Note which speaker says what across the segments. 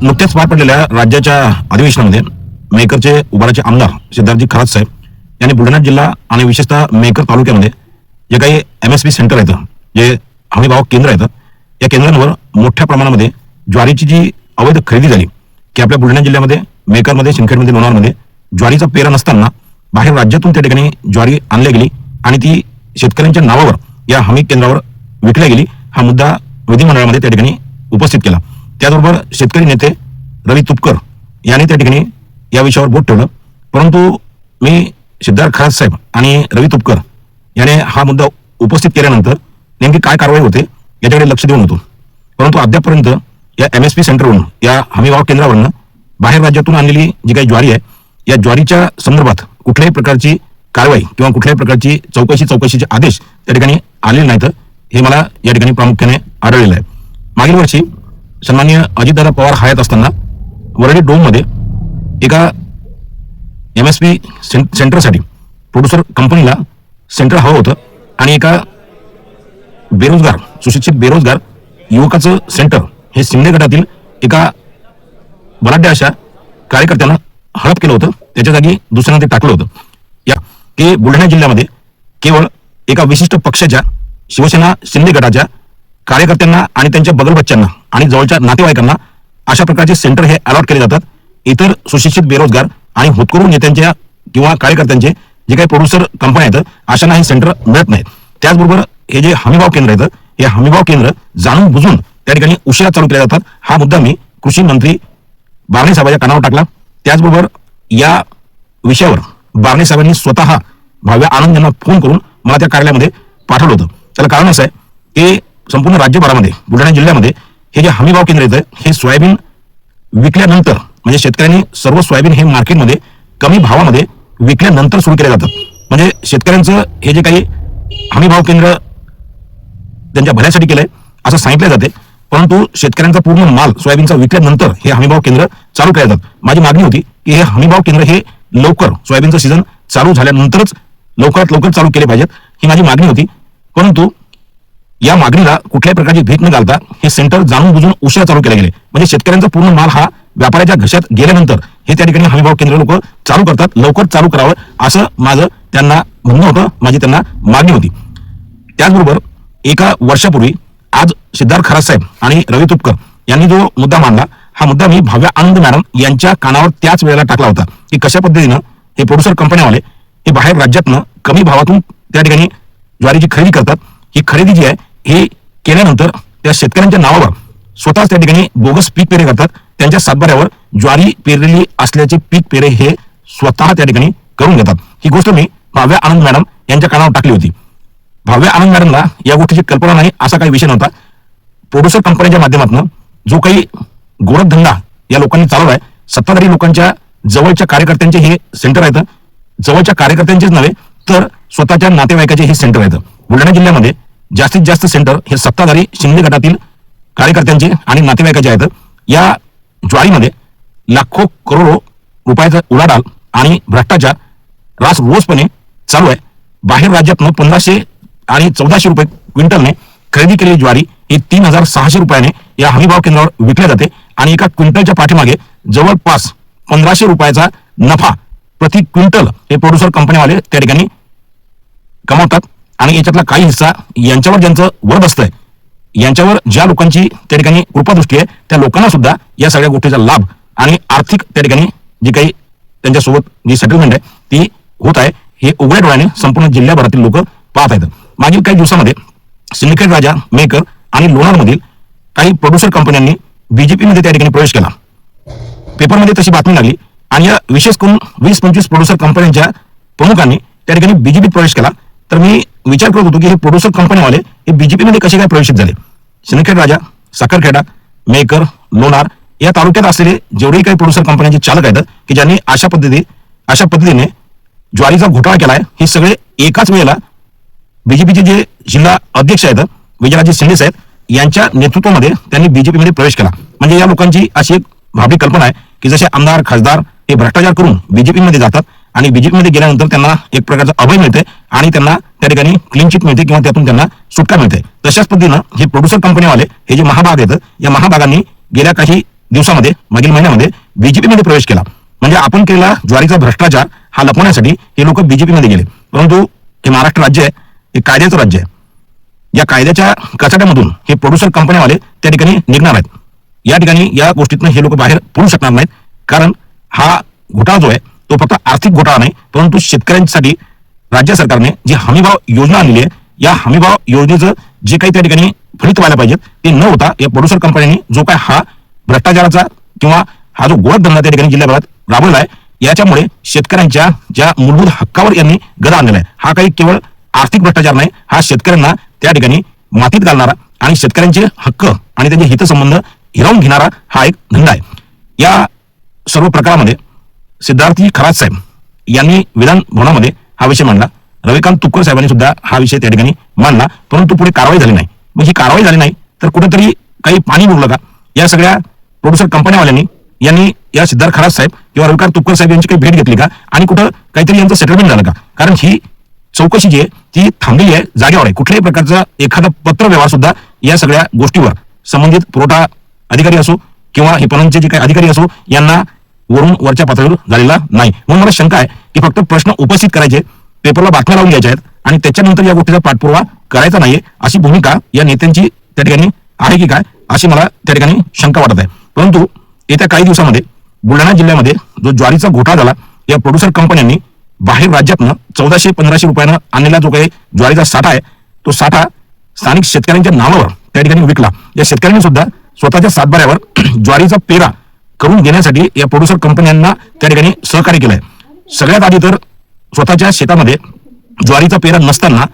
Speaker 1: नुकत्याच पार पडलेल्या राज्याच्या अधिवेशनामध्ये मेकरचे उभाराचे आमदार सिद्धार्थजी खरात साहेब यांनी बुलढाणा जिल्हा आणि विशेषतः मेकर तालुक्यामध्ये जे काही MSP सेंटर आहेत, जे हमीभाव केंद्र आहेत, या केंद्रांवर मोठ्या प्रमाणामध्ये ज्वारीची जी अवैध खरेदी झाली की आपल्या बुलढाणा जिल्ह्यामध्ये मेकरमध्ये, सिंदखेडमध्ये, लोणारमध्ये ज्वारीचा पेरा नसताना बाहेर राज्यातून त्या ठिकाणी ज्वारी आणली गेली आणि ती शेतकऱ्यांच्या नावावर या हमी केंद्रावर विकल्या गेली. हा मुद्दा विधिमंडळामध्ये त्या ठिकाणी उपस्थित केला. त्याचबरोबर शेतकरी नेते रवी तुपकर यांनी त्या ठिकाणी या विषयावर बोट ठेवलं. परंतु मी सिद्धार्थ खरात साहेब आणि रवी तुपकर याने हा मुद्दा उपस्थित केल्यानंतर नेमकी काय कारवाई होते याच्याकडे लक्ष देऊन होतो. परंतु अद्यापपर्यंत या MSP सेंटरवरून, या हमीभाव केंद्रावरून बाहेर राज्यातून आणलेली जी काही ज्वारी आहे, या ज्वारीच्या संदर्भात कुठल्याही प्रकारची कारवाई किंवा कुठल्याही प्रकारची चौकशीचे आदेश त्या ठिकाणी आलेले नाहीत, हे मला या ठिकाणी प्रामुख्याने आढळलेलं आहे. मागील वर्षी सन्माननीय अजितदादा पवार हयात असताना वरळी डोममध्ये एका MSP सेंटरसाठी प्रोड्युसर कंपनीला सेंटर हवं होतं आणि एका बेरोजगार, सुशिक्षित बेरोजगार युवकाचं सेंटर हे शिंदे गटातील एका बलाढ्य अशा कार्यकर्त्यांना हडप केलं होतं. त्याच्या जागी दुसऱ्यांना ते टाकलं होतं. या की बुलढाणा जिल्ह्यामध्ये केवळ एका विशिष्ट पक्षाच्या, शिवसेना शिंदे गटाच्या कार्यकर्त्यांना आणि त्यांच्या बगलबच्च्यांना आणि जवळच्या नातेवाईकांना अशा प्रकारचे सेंटर हे अलॉट केले जातात. इतर सुशिक्षित बेरोजगार आणि होतकरू नेत्यांच्या किंवा कार्यकर्त्यांचे जे काही प्रोड्युसर कंपन्या आहेत, अशांना हे सेंटर मिळत नाहीत. त्याचबरोबर हे जे हमीभाव केंद्र आहेत, हे हमीभाव केंद्र जाणून बुजून त्या ठिकाणी उशिरा चालू केले जातात. हा मुद्दा मी कृषी मंत्री बारणे साहेबांच्या कानावर टाकला. त्याचबरोबर या विषयावर बारणे साहेबांनी स्वतः भाव्या आनंद यांना फोन करून मला त्या कार्यालयामध्ये पाठवलं होतं. त्याला कारण असं आहे की संपूर्ण राज्यभरामध्ये, बुलढाणा जिल्ह्यामध्ये हे जे हमीभाव केंद्र येतं, हे सोयाबीन विकल्यानंतर, म्हणजे शेतकऱ्यांनी सर्व सोयाबीन हे मार्केटमध्ये कमी भावामध्ये विकल्यानंतर सुरू केले जातात. म्हणजे शेतकऱ्यांचं हे जे काही हमीभाव केंद्र त्यांच्या भल्यासाठी केलंय असं सांगितलं जाते, परंतु शेतकऱ्यांचा पूर्ण माल सोयाबीनचा विकल्यानंतर हे हमीभाव केंद्र चालू केले जातात. माझी मागणी होती की हे हमीभाव केंद्र हे लवकर, सोयाबीनचं सीझन चालू झाल्यानंतरच लवकरात लवकर चालू केले पाहिजेत, ही माझी मागणी होती. परंतु या मागणीला कुठल्याही प्रकारची भीक न घालता हे सेंटर जाणून बुजून उशिरा चालू केले गेले. म्हणजे शेतकऱ्यांचा पूर्ण माल हा व्यापाऱ्याच्या घशात गेल्यानंतर हे त्या ठिकाणी हमीभाव केंद्र लोक चालू करतात. लवकर चालू करावं असं माझं त्यांना म्हणणं होतं, माझी त्यांना मागणी होती. त्याचबरोबर एका वर्षापूर्वी आज सिद्धार्थ खरात साहेब आणि रवी तुपकर यांनी जो मुद्दा मांडला, हा मुद्दा मी भाव्या आनंद मॅडम यांच्या कानावर त्याच वेळेला टाकला होता की कशा पद्धतीनं हे प्रोड्युसर कंपन्यावाले हे बाहेर राज्यातनं कमी भावातून त्या ठिकाणी ज्वारीची खरेदी करतात. ही खरेदी जी आहे हे केल्यानंतर त्या शेतकऱ्यांच्या नावावर स्वतःच त्या ठिकाणी बोगस पीक पेरे करतात. त्यांच्या सातबाऱ्यावर ज्वारी पेरलेली असल्याचे पीक पेरे हे स्वतः त्या ठिकाणी करून घेतात. ही गोष्ट मी भाव्या आनंद मॅडम यांच्या कानावर टाकली होती. भाव्या आनंद मॅडमला या गोष्टीची कल्पना नाही असा काही विषय नव्हता. प्रोड्युसर कंपनीच्या माध्यमातून जो काही गोरखधंदा या लोकांनी चालवलाय, सत्ताधारी लोकांच्या जवळच्या कार्यकर्त्यांचे हे सेंटर आहेत. जवळच्या कार्यकर्त्यांचेच नव्हे तर स्वतःच्या नातेवाईकाचे हे सेंटर आहेत. बुलढाणा जिल्ह्यामध्ये जास्तीत जास्त सेंटर हे सत्ताधारी शिंदे गटातील कार्यकर्त्यांचे आणि नातेवाईकाचे आहेत. या ज्वारीमध्ये लाखो करोडो रुपयाचा उलाढाल आणि भ्रष्टाचार रास रोजपणे चालू आहे. बाहेर राज्यातनं 1500 आणि 1400 रुपये क्विंटलने खरेदी केलेली ज्वारी ही 3600 रुपयाने या हमीभाव केंद्रावर विकल्या जाते आणि एका क्विंटलच्या पाठीमागे जवळपास 1500 रुपयाचा नफा प्रति क्विंटल हे प्रोड्युसर कंपनीवाले त्या ठिकाणी कमावतात. आणि याच्यातला काही हिस्सा यांच्यावर ज्यांचं वर बसतंय, यांच्यावर ज्या लोकांची त्या ठिकाणी कृपादृष्टी आहे, त्या लोकांना सुद्धा या सगळ्या गोष्टीचा लाभ आणि आर्थिक त्या ठिकाणी जी काही त्यांच्यासोबत जी सेटलमेंट आहे ती होत आहे, हे उघड्या डोळ्याने संपूर्ण जिल्ह्याभरातील लोक पाहत आहेत. मागील काही दिवसामध्ये सिंदखेड राजा, मेकर आणि लोणारमधील काही प्रोड्युसर कंपन्यांनी BJP मध्ये त्या ठिकाणी प्रवेश केला. पेपरमध्ये तशी बातमी लागली आणि या विशेष करून 20-25 प्रोड्युसर कंपन्यांच्या प्रमुखांनी त्या ठिकाणी BJP प्रवेश केला. तर मी विचार करत होतो की हे प्रोड्युसर कंपनीवाले हे BJP मध्ये कसे काय प्रवेशित झाले. सिंदखेड राजा, साखरखेडा, मेकर, लोणार या तालुक्यात असलेले जेवढेही काही प्रोड्युसर कंपन्यांचे चालक आहेत की ज्यांनी अशा पद्धतीने ज्वारीचा घोटाळा केलाय, हे सगळे एकाच वेळेला BJPचे जे जिल्हा अध्यक्ष आहेत विजयराजे शिंदे साहेब यांच्या नेतृत्वामध्ये त्यांनी BJP मध्ये प्रवेश केला. म्हणजे या लोकांची अशी एक भाबडी कल्पना आहे की जसे आमदार, खासदार हे भ्रष्टाचार करून BJP मध्ये जातात आणि BJP मध्ये गेल्यानंतर त्यांना एक प्रकारचा अभय मिळते आणि त्यांना त्या ठिकाणी क्लीन चिट मिळते किंवा त्यातून त्यांना सुटका मिळते. तशाच पद्धतीनं हे प्रोड्युसर कंपनीवाले हे जे महाभाग आहेत, या महाभागांनी गेल्या काही दिवसामध्ये मागील महिन्यामध्ये बीजेपी मध्ये प्रवेश केला. म्हणजे आपण केलेला ज्वारीचा भ्रष्टाचार हा लपवण्यासाठी हे लोक बीजेपी मध्ये गेले. परंतु हे महाराष्ट्र राज्य आहे, हे कायद्याचं राज्य आहे. या कायद्याच्या कचाट्यामधून हे प्रोड्युसर कंपनीवाले त्या ठिकाणी निघणार आहेत. या ठिकाणी या गोष्टीतून हे लोक बाहेर पडू शकणार नाहीत. कारण हा घोटाळा जो आहे तो फक्त आर्थिक घोटाळा नाही, परंतु शेतकऱ्यांसाठी राज्य सरकारने जी हमीभाव योजना आणलेली आहे, या हमीभाव योजनेचं जे काही त्या ठिकाणी फलित व्हायला पाहिजे ते न होता या प्रोड्युसर कंपन्यांनी जो काय हा भ्रष्टाचाराचा किंवा हा जो गोळक धंदा त्या ठिकाणी जिल्ह्याभरात राबवला आहे, याच्यामुळे शेतकऱ्यांच्या ज्या मूलभूत हक्कावर यांनी गदा आणलेला आहे. हा काही केवळ आर्थिक भ्रष्टाचार नाही, हा शेतकऱ्यांना त्या ठिकाणी मातीत घालणारा आणि शेतकऱ्यांचे हक्क आणि त्यांचे हितसंबंध हिरावून घेणारा हा एक धंदा आहे. या सर्व प्रकारामध्ये सिद्धार्थी खरात साहेब यांनी विधान भवनामध्ये हा विषय मांडला. रविकांत तुपकर साहेबांनी सुद्धा हा विषय त्या ठिकाणी मांडला, परंतु पुढे कारवाई झाली नाही. मग ही कारवाई झाली नाही तर कुठेतरी काही पाणी बुडलं का या सगळ्या प्रोड्युसर कंपन्यावाल्यांनी यांनी या सिद्धार्थ खरात साहेब किंवा रविकांत तुपकर साहेब यांची काही भेट घेतली का आणि कुठं काहीतरी यांचं सेटलमेंट झालं का? कारण ही चौकशी जी आहे ती थांबलेली आहे, जागेवर आहे. कुठल्याही प्रकारचा एखादा पत्र व्यवहार सुद्धा या सगळ्या गोष्टीवर संबंधित पुरवठा अधिकारी असो किंवा हे पणनचे जे काही अधिकारी असो यांना वरून वरच्या पातळीवर झालेला नाही. म्हणून मला शंका आहे की फक्त प्रश्न उपस्थित करायचे, पेपरला बातम्या लावून घ्यायच्या आहेत आणि त्याच्यानंतर या गोष्टीचा पाठपुरावा करायचा नाहीये, अशी भूमिका या नेत्यांची त्या ठिकाणी आहे की काय, अशी मला त्या ठिकाणी शंका वाटत आहे. परंतु येत्या काही दिवसामध्ये बुलढाणा जिल्ह्यामध्ये जो ज्वारीचा घोटाळा झाला, या प्रोड्युसर कंपन्यांनी बाहेर राज्यातनं 1400-1500 रुपयानं आणलेला जो काही ज्वारीचा साठा आहे, तो साठा स्थानिक शेतकऱ्यांच्या नावावर त्या ठिकाणी विकला. या शेतकऱ्यांनी सुद्धा स्वतःच्या सातबाऱ्यावर ज्वारीचा पेरा करून घेण्यासाठी या प्रोड्युसर कंपन्यांना त्या ठिकाणी सहकार्य केलंय. सगळ्यात आधी तर स्वतःच्या शेतामध्ये ज्वारीचा पेरा नसताना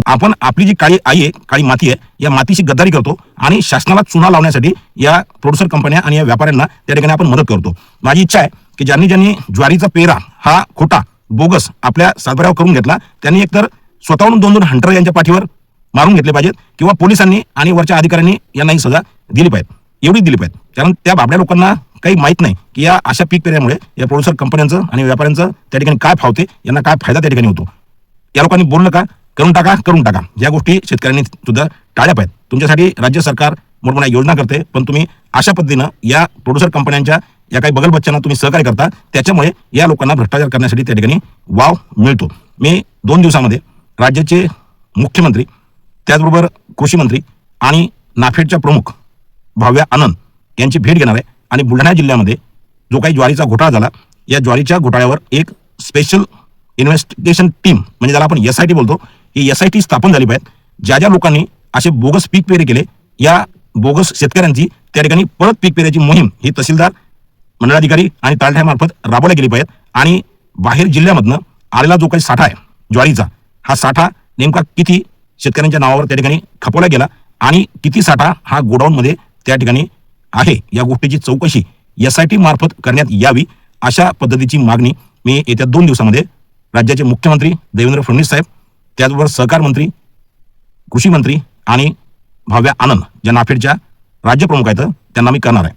Speaker 1: आपण आपली जी काळी आई आहे, काळी माती आहे, या मातीशी गद्दारी करतो आणि शासनाला चुना लावण्यासाठी या प्रोड्युसर कंपन्या आणि या व्यापाऱ्यांना त्या ठिकाणी आपण मदत करतो. माझी इच्छा आहे की ज्यांनी ज्यांनी ज्वारीचा पेरा हा खोटा बोगस आपल्या सातबाऱ्यावर करून घेतला त्यांनी एकतर स्वतःहून 2-2 हंटर यांच्या पाठीवर मारून घेतले पाहिजेत किंवा पोलिसांनी आणि वरच्या अधिकाऱ्यांनी यांना ही सजा दिली पाहिजे, एवढीच दिली पाहिजे. कारण त्या बाबड्या लोकांना काही माहित नाही की या अशा पीक पेऱ्यामुळे या प्रोड्युसर कंपन्यांचं आणि व्यापाऱ्यांचं त्या ठिकाणी काय फावते, यांना काय फायदा त्या ठिकाणी होतो. या लोकांनी बोललं का करून टाका. या गोष्टी शेतकऱ्यांनी सुद्धा टाळल्या पाहिजेत. तुमच्यासाठी राज्य सरकार मोठमोठ्या योजना करते, पण तुम्ही अशा पद्धतीनं या प्रोड्युसर कंपन्यांच्या या काही बगलबच्च्यांना तुम्ही सहकार्य करता, त्याच्यामुळे या लोकांना भ्रष्टाचार करण्यासाठी त्या ठिकाणी वाव मिळतो. मी 2 दिवसामध्ये राज्याचे मुख्यमंत्री, त्याचबरोबर कृषी मंत्री आणि नाफेडच्या प्रमुख भाव्या आनंद यांची भेट घेणार आहे आणि बुलढाणा जिल्ह्यामध्ये जो काही ज्वारीचा घोटाळा झाला, या ज्वारीच्या घोटाळ्यावर एक स्पेशल इन्व्हेस्टिगेशन टीम, म्हणजे ज्याला आपण SIT बोलतो, ही SIT स्थापन झाली पाहिजे. ज्या ज्या लोकांनी असे बोगस पीक पेरे केले, या बोगस शेतकऱ्यांची त्या ठिकाणी परत पीक पेऱ्याची मोहीम ही तहसीलदार, मंडळाधिकारी आणि तलाठ्यामार्फत राबवल्या गेली पाहिजे. आणि बाहेर जिल्ह्यामधनं आलेला जो काही साठा आहे ज्वारीचा, हा साठा नेमका किती शेतकऱ्यांच्या नावावर त्या ठिकाणी खपवला गेला आणि किती साठा हा गोडाऊनमध्ये त्या ठिकाणी आहे, या गोष्टीची चौकशी SIT मार्फत करण्यात यावी, अशा पद्धतीची मागणी मी येत्या 2 दिवसामध्ये राज्याचे मुख्यमंत्री देवेंद्र फडणवीस साहेब, त्याचबरोबर सहकार मंत्री, कृषी मंत्री आणि भाव्या आनंद ज्या नाफेडच्या राज्य प्रमुख आहेत त्यांना मी करणार आहे.